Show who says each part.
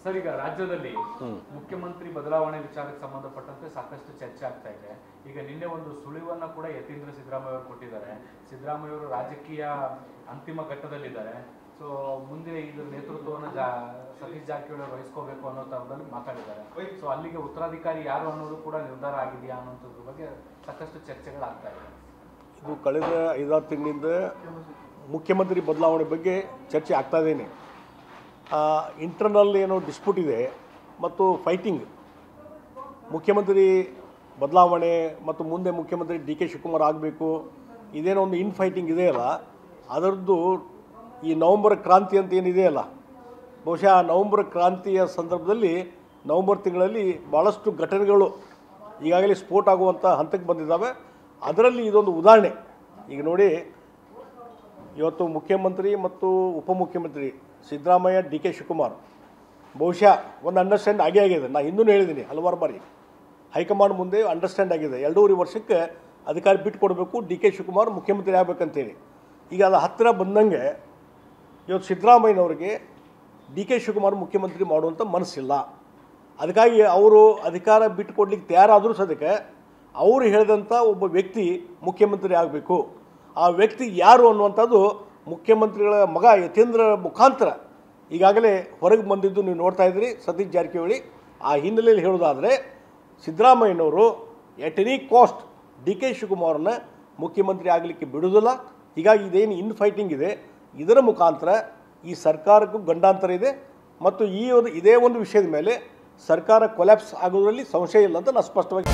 Speaker 1: Sir, ಈಗ ರಾಜ್ಯದಲ್ಲಿ ಮುಖ್ಯಮಂತ್ರಿ ಬದಲಾವಣೆ ವಿಚಾರಕ್ಕೆ ಸಂಬಂಧಪಟ್ಟಂತೆ ಸಾಕಷ್ಟು ಚರ್ಚೆ ಆಗ್ತಾ ಇದೆ. ಈಗ ನಿನ್ನೆ ಒಂದು ಸುಳಿವನ್ನ ಕೂಡ ಯತೀಂದ್ರ ಸಿದ್ದರಾಮಯ್ಯ ಅವರು ಕೊಟ್ಟಿದ್ದಾರೆ. ಸಿದ್ದರಾಮಯ್ಯ ಅವರು ರಾಜಕೀಯ ಅಂತಿಮ ಘಟ್ಟದಲ್ಲಿದ್ದಾರೆ. ಸೊ ಮುಂದೆ ಇದರ ನೇತೃತ್ವವನ್ನು ಸತೀಶ್ ಜಾರಕಿಹೊಳಿ ಅವರು ವಹಿಸ್ಕೋಬೇಕು ಅನ್ನೋ ತರದಲ್ಲಿ ಮಾತಾಡಿದ್ದಾರೆ. ಸೊ ಅಲ್ಲಿಗೆ ಉತ್ತರಾಧಿಕಾರಿ ಯಾರು ಅನ್ನೋದು ಕೂಡ ನಿರ್ಧಾರ ಆಗಿದೆಯಾ ಅನ್ನೋದ್ರ ಬಗ್ಗೆ ಸಾಕಷ್ಟು ಚರ್ಚೆಗಳಾಗ್ತಾ ಇದೆ.
Speaker 2: ಇದು ಕಳೆದ 5-6 ತಿಂಗಳಿಂದ ಮುಖ್ಯಮಂತ್ರಿ ಬದಲಾವಣೆ ಬಗ್ಗೆ ಚರ್ಚೆ ಆಗ್ತಾ ಇದ್ದೇನೆ. ಇಂಟರ್ನಲ್ ಏನೋ ಡಿಸ್ಪ್ಯೂಟ್ ಇದೆ ಮತ್ತು ಫೈಟಿಂಗ್, ಮುಖ್ಯಮಂತ್ರಿ ಬದಲಾವಣೆ ಮತ್ತು ಮುಂದೆ ಮುಖ್ಯಮಂತ್ರಿ ಡಿ ಕೆ ಶಿವಕುಮಾರ್ ಆಗಬೇಕು, ಇದೇನೋ ಒಂದು ಇನ್ ಫೈಟಿಂಗ್ ಇದೆಯಲ್ಲ, ಅದರದ್ದು ಈ ನವಂಬರ್ ಕ್ರಾಂತಿ ಅಂತ ಏನಿದೆಯಲ್ಲ, ಬಹುಶಃ ನವಂಬರ್ ಕ್ರಾಂತಿಯ ಸಂದರ್ಭದಲ್ಲಿ ನವಂಬರ್ ತಿಂಗಳಲ್ಲಿ ಭಾಳಷ್ಟು ಘಟನೆಗಳು ಈಗಾಗಲೇ ಸ್ಫೋಟ ಆಗುವಂಥ ಹಂತಕ್ಕೆ ಬಂದಿದ್ದಾವೆ. ಅದರಲ್ಲಿ ಇದೊಂದು ಉದಾಹರಣೆ. ಈಗ ನೋಡಿ, ಇವತ್ತು ಮುಖ್ಯಮಂತ್ರಿ ಮತ್ತು ಉಪಮುಖ್ಯಮಂತ್ರಿ ಸಿದ್ದರಾಮಯ್ಯ, ಡಿ ಕೆ ಶಿವಕುಮಾರ್ ಬಹುಶಃ ಒಂದು ಅಂಡರ್ಸ್ಟ್ಯಾಂಡ್ ಆಗಿದೆ. ನಾನು ಇನ್ನೂ ಹೇಳಿದ್ದೀನಿ ಹಲವಾರು ಬಾರಿ, ಹೈಕಮಾಂಡ್ ಮುಂದೆ ಅಂಡರ್ಸ್ಟ್ಯಾಂಡ್ ಆಗಿದೆ. 2.5 ವರ್ಷಕ್ಕೆ ಅಧಿಕಾರ ಬಿಟ್ಟು ಕೊಡಬೇಕು, ಡಿ ಕೆ ಶಿವಕುಮಾರ್ ಮುಖ್ಯಮಂತ್ರಿ ಆಗಬೇಕಂತೇಳಿ. ಈಗ ಅದು ಹತ್ತಿರ ಬಂದಂಗೆ ಇವತ್ತು ಸಿದ್ದರಾಮಯ್ಯನವರಿಗೆ ಡಿ ಕೆ ಶಿವಕುಮಾರ್ ಮುಖ್ಯಮಂತ್ರಿ ಮಾಡುವಂಥ ಮನಸ್ಸಿಲ್ಲ. ಅದಕ್ಕಾಗಿ ಅವರು ಅಧಿಕಾರ ಬಿಟ್ಟು ಕೊಡ್ಲಿಕ್ಕೆ ತಯಾರಾದರೂ ಸದ್ಯಕ್ಕೆ ಅವರು ಹೇಳಿದಂಥ ಒಬ್ಬ ವ್ಯಕ್ತಿ ಮುಖ್ಯಮಂತ್ರಿ ಆಗಬೇಕು. ಆ ವ್ಯಕ್ತಿ ಯಾರು ಅನ್ನುವಂಥದ್ದು ಮುಖ್ಯಮಂತ್ರಿಗಳ ಮಗ ಯತೀಂದ್ರ ಮುಖಾಂತರ ಈಗಾಗಲೇ ಹೊರಗೆ ಬಂದಿದ್ದು ನೀವು ನೋಡ್ತಾ ಇದ್ದೀರಿ, ಸತೀಶ್ ಜಾರಕಿಹೊಳಿ. ಆ ಹಿನ್ನೆಲೆಯಲ್ಲಿ ಹೇಳೋದಾದರೆ ಸಿದ್ದರಾಮಯ್ಯನವರು at any cost D K ಶಿವಕುಮಾರನ್ನ ಮುಖ್ಯಮಂತ್ರಿ ಆಗಲಿಕ್ಕೆ ಬಿಡುವುದಿಲ್ಲ. ಹೀಗಾಗಿ ಇದೇನು ಇನ್ ಫೈಟಿಂಗ್ ಇದೆ, ಇದರ ಮುಖಾಂತರ ಈ ಸರ್ಕಾರಕ್ಕೂ ಗಂಡಾಂತರ ಇದೆ ಮತ್ತು ಇದೇ ಒಂದು ವಿಷಯದ ಮೇಲೆ ಸರ್ಕಾರ ಕೊಲ್ಯಾಪ್ಸ್ ಆಗೋದ್ರಲ್ಲಿ ಸಂಶಯ ಇಲ್ಲ ಅಂತ ನಾನು ಸ್ಪಷ್ಟವಾಗಿ